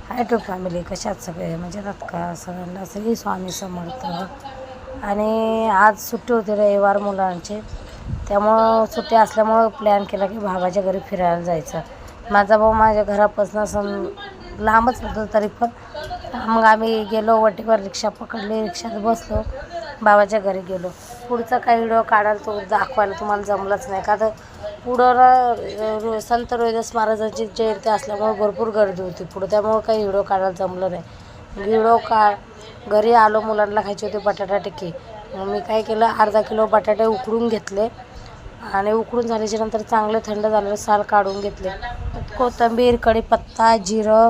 High to family, कशात सगळे मजेत का? सगळ्यांना श्री स्वामी समर्थ. आणि आज सुट्टी होती रविवार मुलांची, त्यामुळं सुट्टी असल्यामुळं प्लॅन केला की भावाच्या घरी फिरायला जायचं. माझा भाऊ माझ्या घरापासून लांबच होतं, तरी पण मग आम्ही गेलो वटीवर, रिक्षा पकडली, रिक्षात बसलो, भावाच्या घरी गेलो. पुढचा काही व्हिडिओ काढायला तो दाखवायला तुम्हाला जमलंच नाही, का तर पुढं संत रोहिदास महाराजांची जयंती असल्यामुळे भरपूर गर्दी होती पुढं, त्यामुळं काही व्हिडिओ काढायला जमलं नाही. घरी आलो, मुलांना खायची होती बटाटा टिक्की. मग मी काय केलं, अर्धा किलो बटाटे उकडून घेतले आणि उकडून झाल्याच्या नंतर चांगले थंड झालेले साल काढून घेतले. कोथिंबीर, कढीपत्ता, जिरं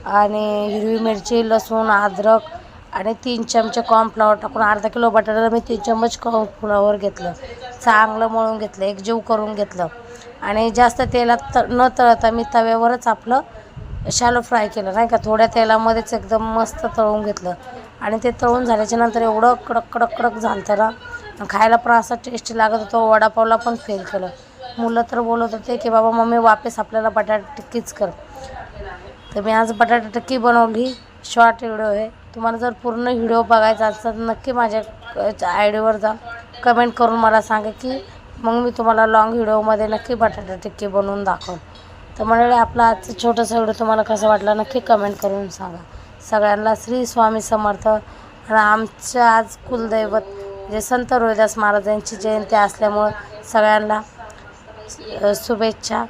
आणि हिरवी मिरची, लसूण, अद्रक आणि 3 चमचे कॉर्नफ्लॉवर टाकून अर्धा किलो बटाट्याला मी 3 चम्मच कॉर्नफ्लॉवर घेतलं, चांगलं मळून घेतलं, एकजीव करून घेतलं. आणि जास्त तेलात न तळता मी तव्यावरच आपलं शॅलो फ्राय केलं, नाही का, थोड्या तेलामध्येच एकदम मस्त तळून घेतलं. आणि ते तळून झाल्याच्या नंतर एवढं कडक कडक कडक झालं ना, खायला पण असा टेस्टी लागत होतं. वडापावला पण फेल केलं. मुलं तर बोलत होते की बाबा मम्मी वापस आपल्याला बटाटा टिक्कीच कर. तर मी आज बटाटा टिक्की बनवली. शॉर्ट व्हिडिओ आहे. तुम्हाला जर पूर्ण व्हिडिओ बघायचा असेल तर नक्की माझ्या आयडीवर जा, कमेंट करून मला सांगा की मग मी तुम्हाला लॉंग व्हिडिओमध्ये नक्की बटाटा टिक्की बनवून दाखवेन. तर मंडळी, आपला आजचं छोटंसं व्हिडिओ तुम्हाला कसं वाटलं नक्की कमेंट करून सांगा. सगळ्यांना श्री स्वामी समर्थ. आणि आमचं आज कुलदैवत म्हणजे संत रोहिदास महाराजांची जयंती असल्यामुळं सगळ्यांना शुभेच्छा.